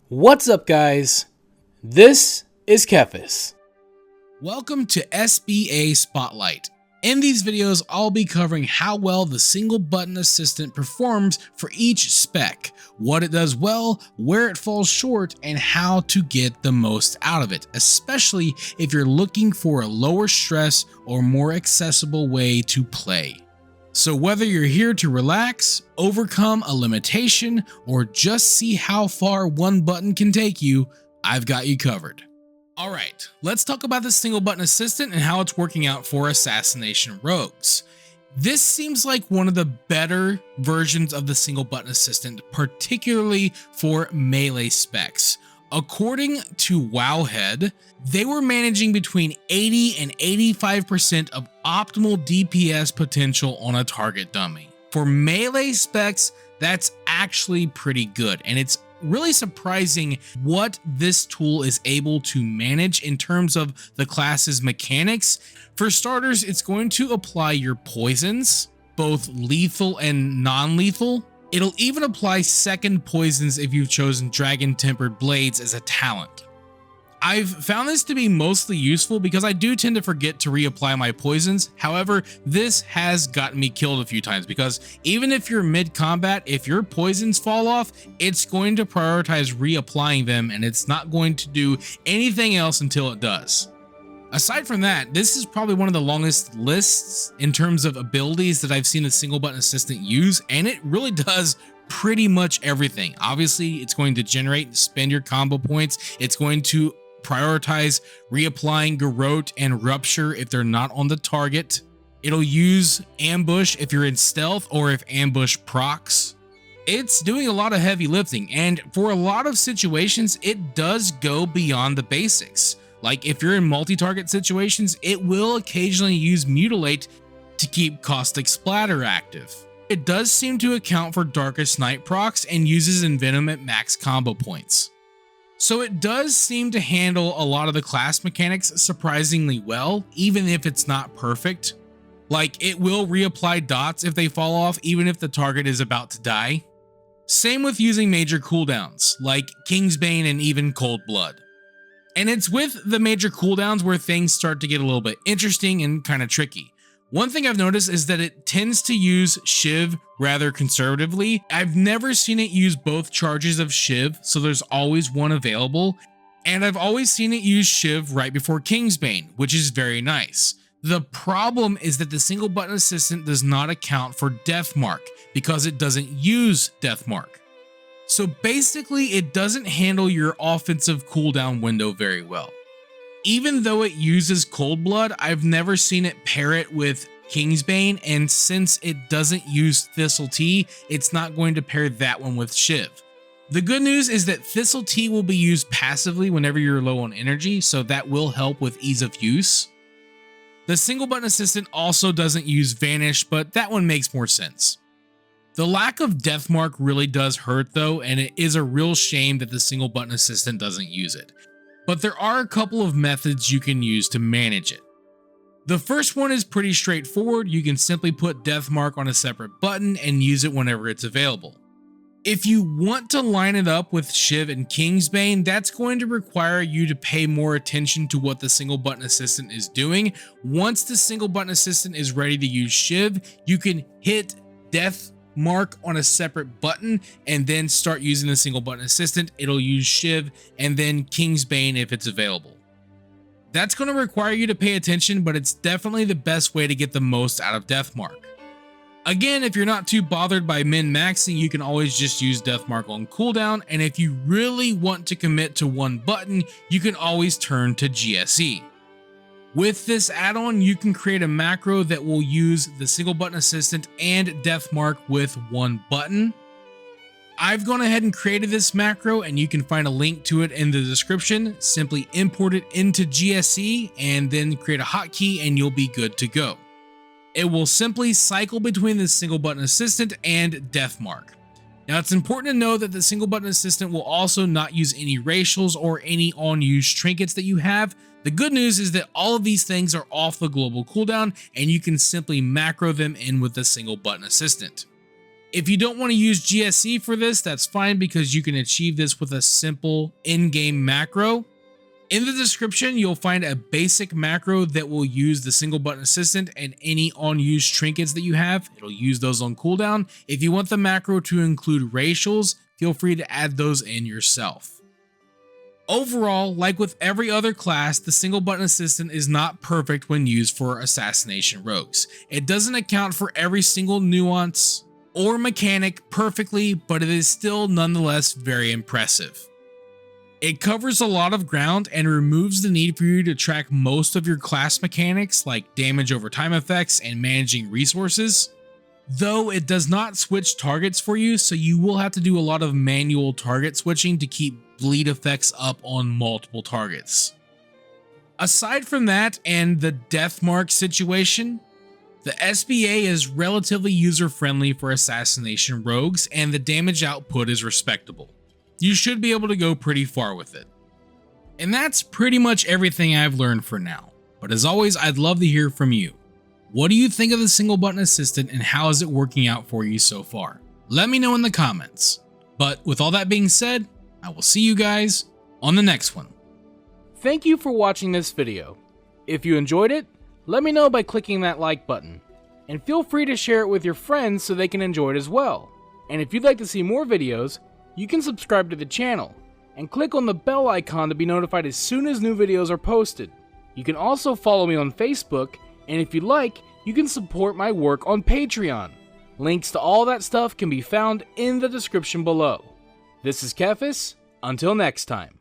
What's up, guys? This is Kephas. Welcome to SBA Spotlight. In these videos, I'll be covering how well the single button assistant performs for each spec, what it does well, where it falls short, and how to get the most out of it, especially if you're looking for a lower stress or more accessible way to play. So whether you're here to relax, overcome a limitation, or just see how far one button can take you, I've got you covered. Alright, let's talk about the single button assistant and how it's working out for Assassination rogues. This seems like one of the better versions of the single button assistant, particularly for melee specs. According to Wowhead, they were managing between 80 and 85% of optimal DPS potential on a target dummy. For melee specs, that's actually pretty good, and it's really surprising what this tool is able to manage in terms of the class's mechanics. For starters, it's going to apply your poisons, both lethal and non-lethal. It'll even apply second poisons if you've chosen Dragon Tempered Blades as a talent. I've found this to be mostly useful because I do tend to forget to reapply my poisons. However, this has gotten me killed a few times because even if you're mid-combat, if your poisons fall off, it's going to prioritize reapplying them and it's not going to do anything else until it does. Aside from that, this is probably one of the longest lists in terms of abilities that I've seen a single button assistant use, and it really does pretty much everything. Obviously, it's going to generate and spend your combo points. It's going to prioritize reapplying Garrote and Rupture if they're not on the target. It'll use Ambush if you're in stealth or if Ambush procs. It's doing a lot of heavy lifting, and for a lot of situations, it does go beyond the basics. Like if you're in multi-target situations, it will occasionally use Mutilate to keep Caustic Splatter active. It does seem to account for Darkest Night procs and uses Envenom at max combo points. So it does seem to handle a lot of the class mechanics surprisingly well, even if it's not perfect. Like it will reapply dots if they fall off, even if the target is about to die. Same with using major cooldowns, like Kingsbane and even Cold Blood. And it's with the major cooldowns where things start to get a little bit interesting and kind of tricky. One thing I've noticed is that it tends to use Shiv rather conservatively. I've never seen it use both charges of Shiv, so there's always one available. And I've always seen it use Shiv right before Kingsbane, which is very nice. The problem is that the single button assistant does not account for Deathmark because it doesn't use Deathmark. So basically, it doesn't handle your offensive cooldown window very well. Even though it uses Cold Blood, I've never seen it pair it with Kingsbane, and since it doesn't use Thistle Tea, it's not going to pair that one with Shiv. The good news is that Thistle Tea will be used passively whenever you're low on energy, so that will help with ease of use. The single button assistant also doesn't use Vanish, but that one makes more sense. The lack of Deathmark really does hurt though, and it is a real shame that the single button assistant doesn't use it. But there are a couple of methods you can use to manage it. The first one is pretty straightforward. You can simply put Deathmark on a separate button and use it whenever it's available. If you want to line it up with Shiv and Kingsbane, that's going to require you to pay more attention to what the single button assistant is doing. Once the single button assistant is ready to use Shiv, you can hit Deathmark on a separate button and then start using the single button assistant. It'll use Shiv and then Kingsbane if it's available. That's going to require you to pay attention, but it's definitely the best way to get the most out of Deathmark. Again, if you're not too bothered by min-maxing, you can always just use Deathmark on cooldown, and if you really want to commit to one button, you can always turn to GSE. With this add-on, you can create a macro that will use the single button assistant and Deathmark with one button. I've gone ahead and created this macro, and you can find a link to it in the description. Simply import it into GSE and then create a hotkey and you'll be good to go. It will simply cycle between the single button assistant and Deathmark. Now it's important to know that the single button assistant will also not use any racials or any unused trinkets that you have. The good news is that all of these things are off the global cooldown and you can simply macro them in with the single button assistant. If you don't want to use GSC for this, that's fine because you can achieve this with a simple in-game macro. In the description, you'll find a basic macro that will use the single button assistant and any unused trinkets that you have. It'll use those on cooldown. If you want the macro to include racials, feel free to add those in yourself. Overall, like with every other class, the single button assistant is not perfect when used for assassination rogues. It doesn't account for every single nuance or mechanic perfectly, but it is still nonetheless very impressive. It covers a lot of ground and removes the need for you to track most of your class mechanics like damage over time effects and managing resources, though it does not switch targets for you, so you will have to do a lot of manual target switching to keep bleed effects up on multiple targets. Aside from that and the death mark situation, the SBA is relatively user-friendly for assassination rogues and the damage output is respectable. You should be able to go pretty far with it. And that's pretty much everything I've learned for now, but as always, I'd love to hear from you. What do you think of the single button assistant and how is it working out for you so far? Let me know in the comments. But with all that being said, I will see you guys on the next one. Thank you for watching this video. If you enjoyed it, let me know by clicking that like button. And feel free to share it with your friends so they can enjoy it as well. And if you'd like to see more videos, you can subscribe to the channel and click on the bell icon to be notified as soon as new videos are posted. You can also follow me on Facebook, and if you'd like, you can support my work on Patreon. Links to all that stuff can be found in the description below. This is Kephas. Until next time.